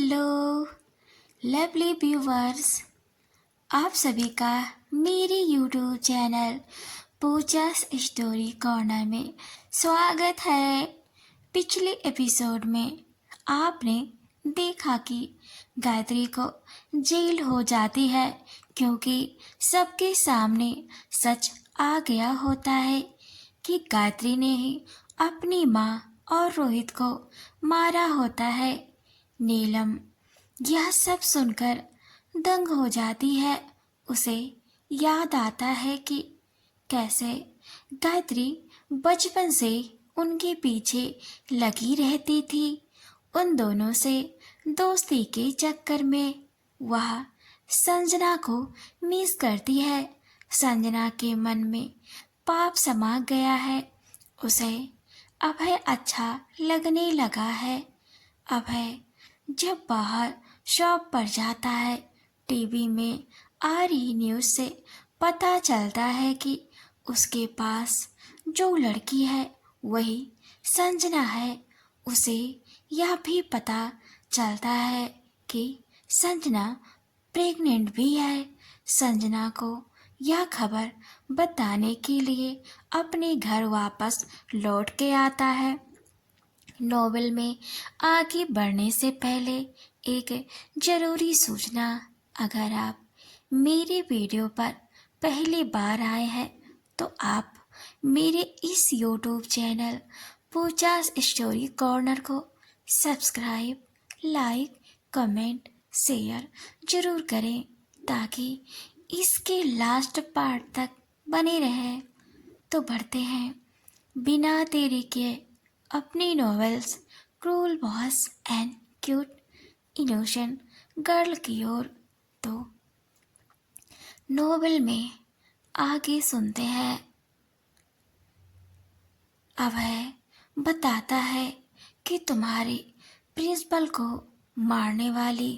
Hello lovely viewers, आप सभी का मेरे यूट्यूब चैनल पूजा स्टोरी कॉर्नर में स्वागत है। पिछले एपिसोड में आपने देखा कि गायत्री को जेल हो जाती है क्योंकि सबके सामने सच आ गया होता है कि गायत्री ने ही अपनी माँ और रोहित को मारा होता है। नीलम यह सब सुनकर दंग हो जाती है। उसे याद आता है कि कैसे गायत्री बचपन से उनके पीछे लगी रहती थी। उन दोनों से दोस्ती के चक्कर में वह संजना को मिस करती है। संजना के मन में पाप समा गया है। उसे अभय अच्छा लगने लगा है। अभय जब बाहर शॉप पर जाता है, टीवी में आ रही न्यूज़ से पता चलता है कि उसके पास जो लड़की है वही संजना है। उसे यह भी पता चलता है कि संजना प्रेग्नेंट भी है। संजना को यह खबर बताने के लिए अपने घर वापस लौट के आता है। नोवेल में आगे बढ़ने से पहले एक ज़रूरी सूचना। अगर आप मेरे वीडियो पर पहली बार आए हैं तो आप मेरे इस यूट्यूब चैनल पूजा स्टोरी कॉर्नर को सब्सक्राइब, लाइक, कमेंट, शेयर ज़रूर करें ताकि इसके लास्ट पार्ट तक बने रहें। तो बढ़ते हैं बिना देरी के अपनी novels cruel boss and cute innocent girl की ओर। तो नॉवेल में आगे सुनते हैं। अभय बताता है कि तुम्हारी प्रिंसिपल को मारने वाली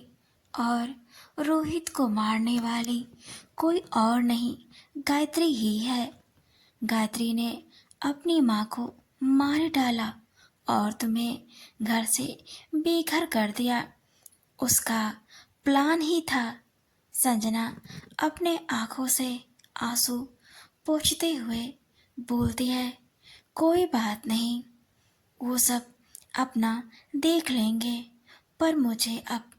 और रोहित को मारने वाली कोई और नहीं, गायत्री ही है। गायत्री ने अपनी माँ को मार डाला और तुम्हें घर से बेघर कर दिया। उसका प्लान ही था। संजना अपने आंखों से आंसू पोंछते हुए बोलती है, कोई बात नहीं, वो सब अपना देख लेंगे, पर मुझे अब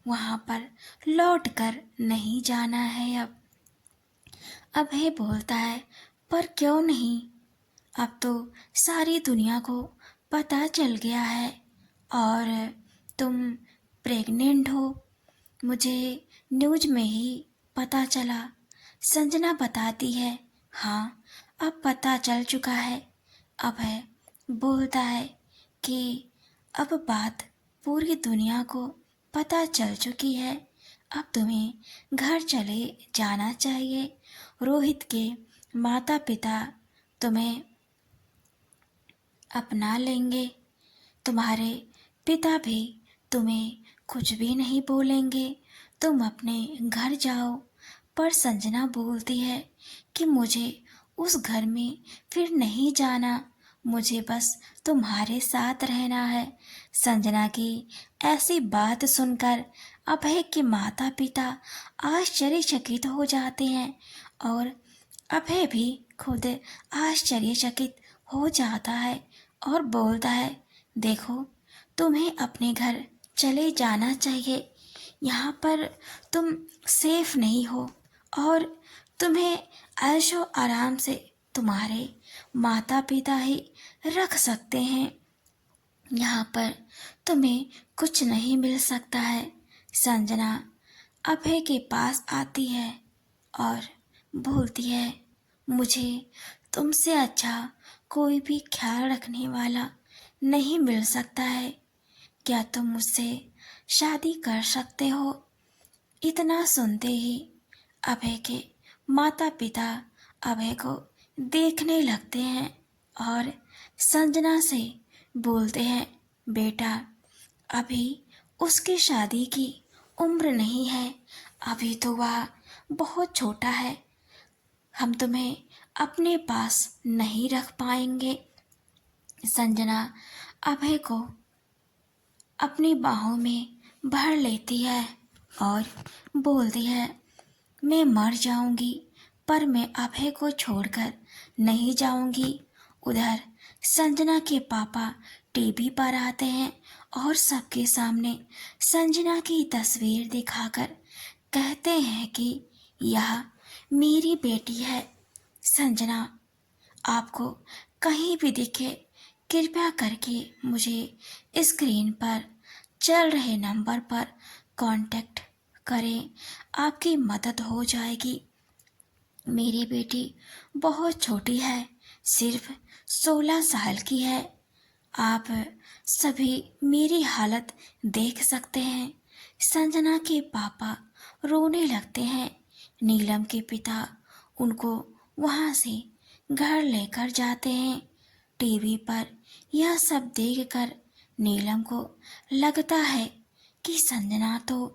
वहाँ पर लौट कर नहीं जाना है। अब अभय बोलता है, पर क्यों नहीं? अब तो सारी दुनिया को पता चल गया है और तुम प्रेग्नेंट हो। मुझे न्यूज़ में ही पता चला। संजना बताती है, हाँ अब पता चल चुका है। अभय बोलता है कि अब बात पूरी दुनिया को पता चल चुकी है। अब तुम्हें घर चले जाना चाहिए। रोहित के माता पिता तुम्हें अपना लेंगे। तुम्हारे पिता भी तुम्हें कुछ भी नहीं बोलेंगे। तुम अपने घर जाओ। पर संजना बोलती है कि मुझे उस घर में फिर नहीं जाना, मुझे बस तुम्हारे साथ रहना है। संजना की ऐसी बात सुनकर अभय के माता पिता आश्चर्यचकित हो जाते हैं और अभय भी खुद आश्चर्यचकित हो जाता है और बोलता है, देखो तुम्हें अपने घर चले जाना चाहिए। यहाँ पर तुम सेफ नहीं हो और तुम्हें ऐशो आराम से तुम्हारे माता पिता ही रख सकते हैं। यहाँ पर तुम्हें कुछ नहीं मिल सकता है। संजना अभय के पास आती है और बोलती है, मुझे तुमसे अच्छा कोई भी ख्याल रखने वाला नहीं मिल सकता है। क्या तुम मुझसे शादी कर सकते हो? इतना सुनते ही अभय के माता पिता अभय को देखने लगते हैं और संजना से बोलते हैं, बेटा अभी उसकी शादी की उम्र नहीं है, अभी तो वह बहुत छोटा है, हम तुम्हें अपने पास नहीं रख पाएंगे। संजना अभय को अपनी बाहों में भर लेती है और बोलती है, मैं मर जाऊंगी पर मैं अभय को छोड़कर नहीं जाऊंगी। उधर संजना के पापा टीवी पर आते हैं और सबके सामने संजना की तस्वीर दिखाकर कहते हैं कि यह मेरी बेटी है। संजना, आपको कहीं भी दिखे कृपया करके मुझे स्क्रीन पर चल रहे नंबर पर कांटेक्ट करें, आपकी मदद हो जाएगी। मेरी बेटी बहुत छोटी है, सिर्फ 16 साल की है। आप सभी मेरी हालत देख सकते हैं। संजना के पापा रोने लगते हैं। नीलम के पिता उनको वहां से घर लेकर जाते हैं। टीवी पर यह सब देखकर नीलम को लगता है कि संजना तो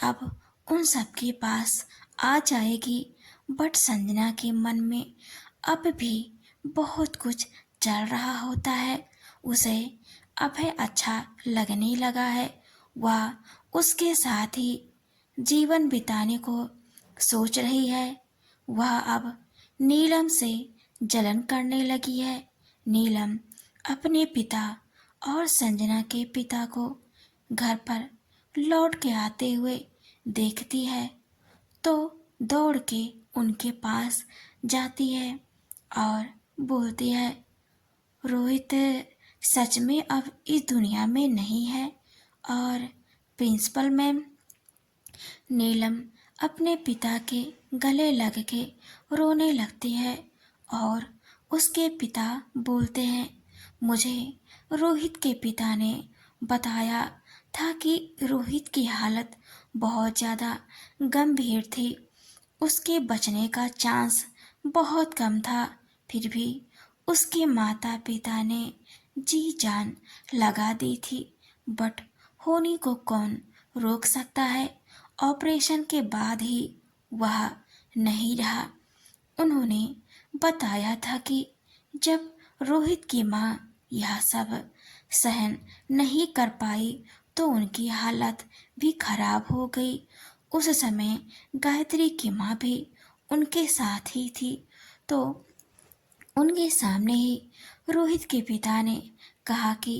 अब उन सबके पास आ जाएगी, बट संजना के मन में अब भी बहुत कुछ चल रहा होता है। उसे अभय अच्छा लगने लगा है। वह उसके साथ ही जीवन बिताने को सोच रही है। वह अब नीलम से जलन करने लगी है। नीलम अपने पिता और संजना के पिता को घर पर लौट के आते हुए देखती है तो दौड़ के उनके पास जाती है और बोलती है, रोहित सच में अब इस दुनिया में नहीं है। और प्रिंसिपल मैम। नीलम अपने पिता के गले लग के रोने लगती है और उसके पिता बोलते हैं, मुझे रोहित के पिता ने बताया था कि रोहित की हालत बहुत ज़्यादा गंभीर थी, उसके बचने का चांस बहुत कम था। फिर भी उसके माता पिता ने जी जान लगा दी थी, बट होनी को कौन रोक सकता है। ऑपरेशन के बाद ही वह नहीं रहा। उन्होंने बताया था कि जब रोहित की माँ यह सब सहन नहीं कर पाई तो उनकी हालत भी खराब हो गई। उस समय गायत्री की माँ भी उनके साथ ही थी, तो उनके सामने ही रोहित के पिता ने कहा कि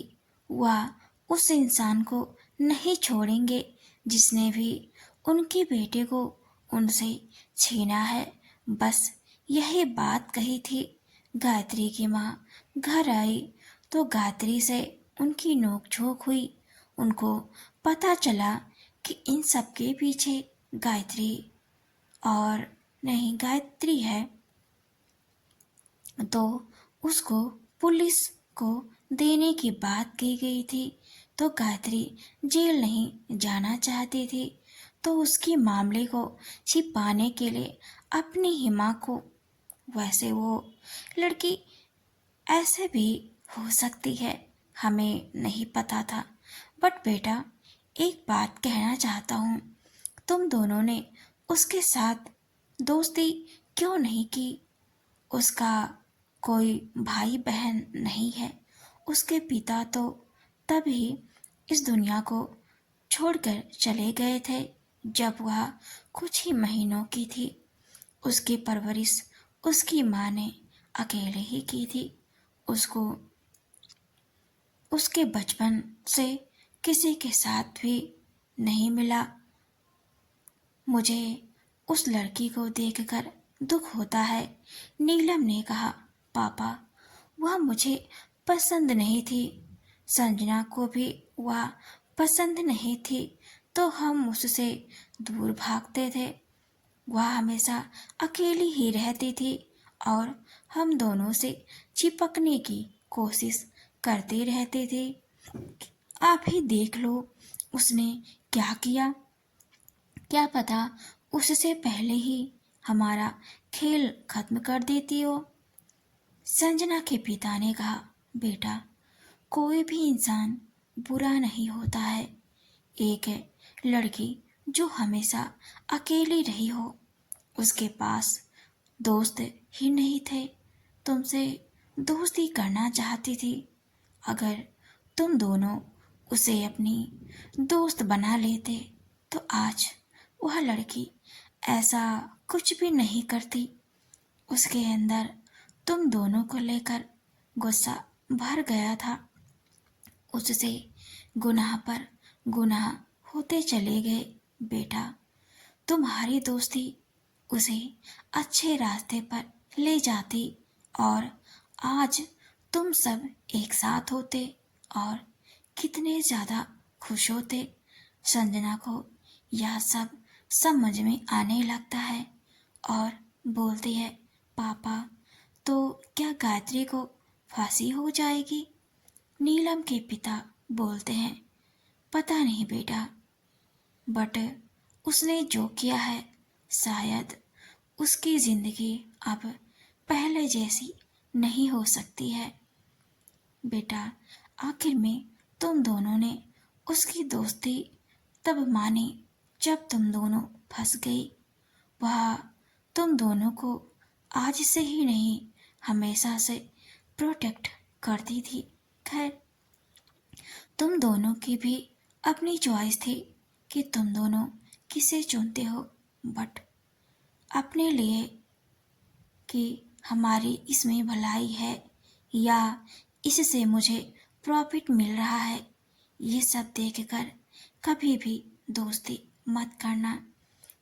वह उस इंसान को नहीं छोड़ेंगे जिसने भी उनके बेटे को उनसे छीना है। बस यही बात कही थी। गायत्री की माँ घर आई तो गायत्री से उनकी नोकझोंक हुई। उनको पता चला कि इन सब के पीछे गायत्री और नहीं गायत्री है, तो उसको पुलिस को देने की बात की गई थी। तो गायत्री जेल नहीं जाना चाहती थी, तो उसकी मामले को छिपाने के लिए अपनी ही माँ को, वैसे वो लड़की ऐसे भी हो सकती है, हमें नहीं पता था। बट बेटा, एक बात कहना चाहता हूँ, तुम दोनों ने उसके साथ दोस्ती क्यों नहीं की? उसका कोई भाई बहन नहीं है। उसके पिता तो तभी इस दुनिया को छोड़कर चले गए थे जब वह कुछ ही महीनों की थी। उसकी परवरिश उसकी माँ ने अकेले ही की थी। उसको उसके बचपन से किसी के साथ भी नहीं मिला। मुझे उस लड़की को देखकर दुख होता है। नीलम ने कहा, पापा, वह मुझे पसंद नहीं थी। संजना को भी वह पसंद नहीं थी, तो हम उससे दूर भागते थे। वह हमेशा अकेली ही रहती थी और हम दोनों से चिपकने की कोशिश करती रहती थी। आप ही देख लो उसने क्या किया। क्या पता उससे पहले ही हमारा खेल खत्म कर देती हो। संजना के पिता ने कहा, बेटा, कोई भी इंसान बुरा नहीं होता है। एक लड़की जो हमेशा अकेली रही हो, उसके पास दोस्त ही नहीं थे, तुमसे दोस्ती करना चाहती थी। अगर तुम दोनों उसे अपनी दोस्त बना लेते तो आज वह लड़की ऐसा कुछ भी नहीं करती। उसके अंदर तुम दोनों को लेकर गुस्सा भर गया था। उससे गुनाह पर गुनाह होते चले गए। बेटा, तुम्हारी दोस्ती उसे अच्छे रास्ते पर ले जाती और आज तुम सब एक साथ होते और कितने ज़्यादा खुश होते। संजना को यह सब समझ में आने लगता है और बोलती है, पापा, तो क्या गायत्री को फांसी हो जाएगी? नीलम के पिता बोलते हैं, पता नहीं बेटा, बट उसने जो किया है शायद उसकी जिंदगी अब पहले जैसी नहीं हो सकती है। बेटा, आखिर में तुम दोनों ने उसकी दोस्ती तब मानी जब तुम दोनों फंस गई। वह तुम दोनों को आज से ही नहीं, हमेशा से प्रोटेक्ट करती थी। खैर, तुम दोनों की भी अपनी चॉइस थी कि तुम दोनों किसे चुनते हो, बट अपने लिए कि हमारी इसमें भलाई है या इससे मुझे प्रॉफिट मिल रहा है, ये सब देखकर कभी भी दोस्ती मत करना,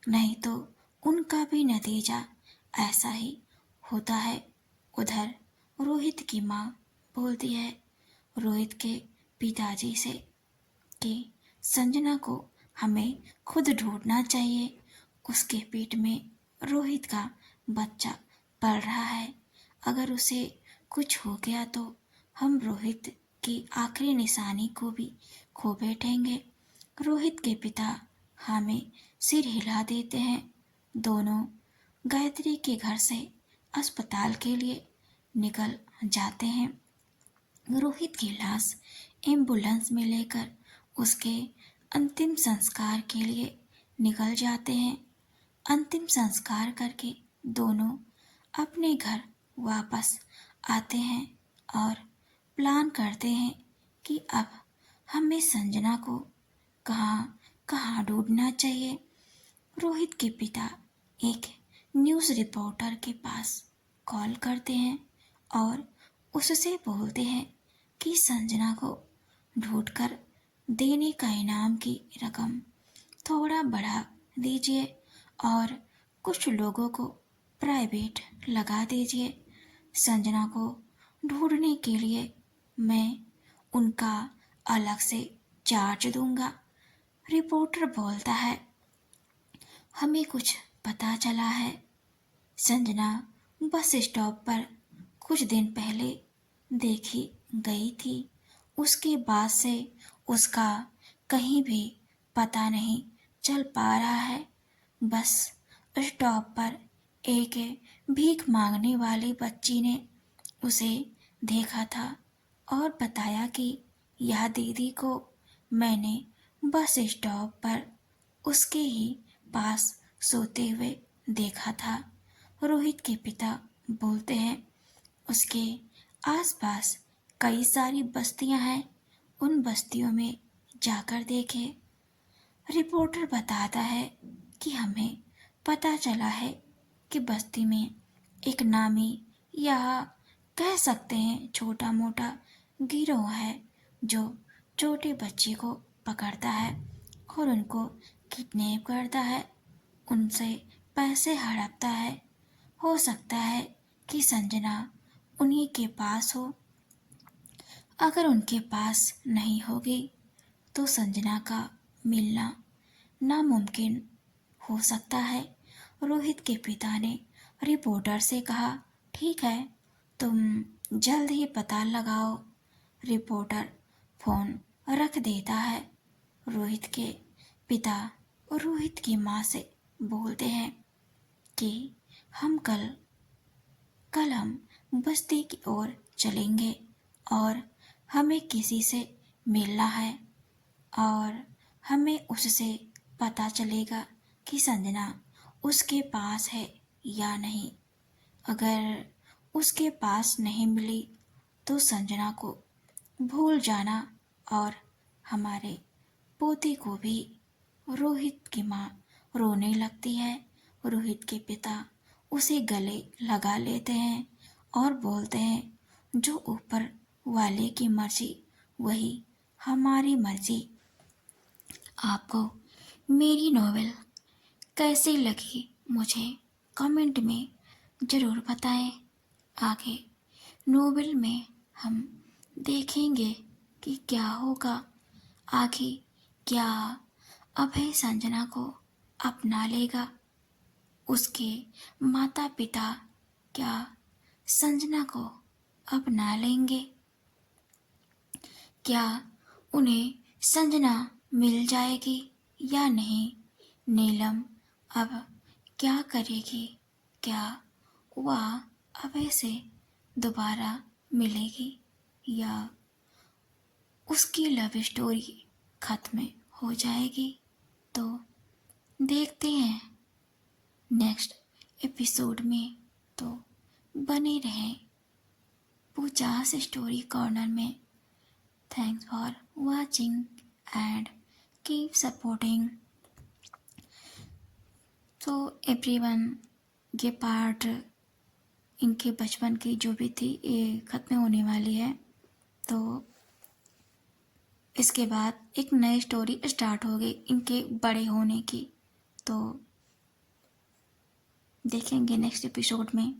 नहीं तो उनका भी नतीजा ऐसा ही होता है। उधर रोहित की माँ बोलती है रोहित के पिताजी से कि संजना को हमें खुद ढूंढना चाहिए। उसके पेट में रोहित का बच्चा पल रहा है। अगर उसे कुछ हो गया तो हम रोहित की आखिरी निशानी को भी खो बैठेंगे। रोहित के पिता हमें सिर हिला देते हैं। दोनों गायत्री के घर से अस्पताल के लिए निकल जाते हैं। रोहित की लाश एम्बुलेंस में लेकर उसके अंतिम संस्कार के लिए निकल जाते हैं। अंतिम संस्कार करके दोनों अपने घर वापस आते हैं और प्लान करते हैं कि अब हमें संजना को कहाँ कहाँ ढूंढना चाहिए। रोहित के पिता एक न्यूज़ रिपोर्टर के पास कॉल करते हैं और उससे बोलते हैं कि संजना को ढूंढकर देने का इनाम की रकम थोड़ा बढ़ा दीजिए और कुछ लोगों को प्राइवेट लगा दीजिए। संजना को ढूंढने के लिए मैं उनका अलग से चार्ज दूंगा। रिपोर्टर बोलता है, हमें कुछ पता चला है। संजना बस स्टॉप पर कुछ दिन पहले देखी गई थी। उसके बाद से उसका कहीं भी पता नहीं चल पा रहा है। बस स्टॉप पर एक भीख मांगने वाली बच्ची ने उसे देखा था और बताया कि यह दीदी को मैंने बस स्टॉप पर उसके ही पास सोते हुए देखा था। रोहित के पिता बोलते हैं, उसके आसपास कई सारी बस्तियां हैं, उन बस्तियों में जाकर देखे। रिपोर्टर बताता है कि हमें पता चला है कि बस्ती में एक नामी या कह सकते हैं छोटा मोटा गिरोह है जो छोटे बच्चे को पकड़ता है और उनको किडनैप करता है, उनसे पैसे हड़पता है। हो सकता है कि संजना उन्हीं के पास हो। अगर उनके पास नहीं होगी तो संजना का मिलना नामुमकिन हो सकता है। रोहित के पिता ने रिपोर्टर से कहा, ठीक है, तुम जल्द ही पता लगाओ। रिपोर्टर फोन रख देता है। रोहित के पिता रोहित की माँ से बोलते हैं कि हम कल हम बस्ती की ओर चलेंगे और हमें किसी से मिलना है और हमें उससे पता चलेगा कि संजना उसके पास है या नहीं। अगर उसके पास नहीं मिली तो संजना को भूल जाना और हमारे पोते को भी रोहित की माँ रोने लगती है। रोहित के पिता उसे गले लगा लेते हैं और बोलते हैं, जो ऊपर वाले की मर्जी वही हमारी मर्जी। आपको मेरी नॉवेल कैसी लगी मुझे कमेंट में ज़रूर बताएं। आगे नॉवेल में हम देखेंगे कि क्या होगा। आगे क्या अभय संजना को अपना लेगा? उसके माता पिता क्या संजना को अपना लेंगे? क्या उन्हें संजना मिल जाएगी या नहीं? नीलम अब क्या करेगी? क्या वह अभय से दोबारा मिलेगी या उसकी लव स्टोरी खत्म हो जाएगी? तो देखते हैं नेक्स्ट एपिसोड में। तो बने रहें पूजा's स्टोरी कॉर्नर में। Thanks for watching and keep supporting. So everyone, ये पार्ट इनके बचपन की जो भी थी ये ख़त्म होने वाली है। तो इसके बाद एक नई स्टोरी स्टार्ट होगी इनके बड़े होने की। तो देखेंगे नेक्स्ट एपिसोड में।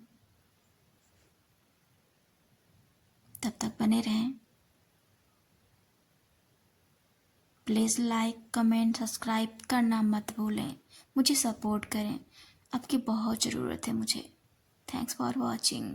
तब तक बने रहें। प्लीज़ लाइक कमेंट सब्सक्राइब करना मत भूलें। मुझे सपोर्ट करें, आपकी बहुत ज़रूरत है मुझे। Thanks for watching.